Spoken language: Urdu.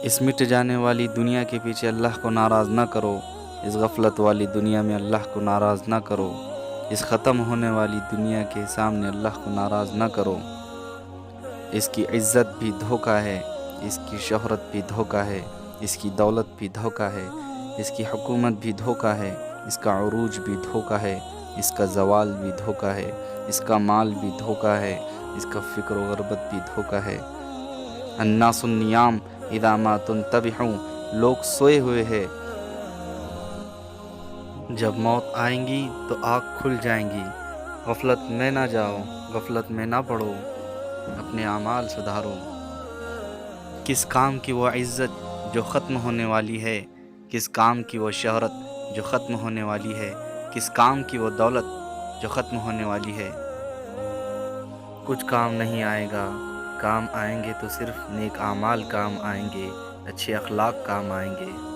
اس مٹ جانے والی دنیا کے پیچھے اللہ کو ناراض نہ کرو، اس غفلت والی دنیا میں اللہ کو ناراض نہ کرو، اس ختم ہونے والی دنیا کے سامنے اللہ کو ناراض نہ کرو۔ اس کی عزت بھی دھوکہ ہے، اس کی شہرت بھی دھوکہ ہے، اس کی دولت بھی دھوکہ ہے، اس کی حکومت بھی دھوکہ ہے، اس کا عروج بھی دھوکہ ہے، اس کا زوال بھی دھوکہ ہے، اس کا مال بھی دھوکہ ہے، اس کا فکر و غربت بھی دھوکہ ہے۔ الناس النیام اذا ما تنتبہوں، لوگ سوئے ہوئے ہیں، جب موت آئیں گی تو آنکھ کھل جائیں گی۔ غفلت میں نہ جاؤ، غفلت میں نہ پڑو، اپنے اعمال سدھارو۔ کس کام کی وہ عزت جو ختم ہونے والی ہے، کس کام کی وہ شہرت جو ختم ہونے والی ہے، کس کام کی وہ دولت جو ختم ہونے والی ہے۔ کچھ کام نہیں آئے گا، کام آئیں گے تو صرف نیک اعمال کام آئیں گے، اچھے اخلاق کام آئیں گے۔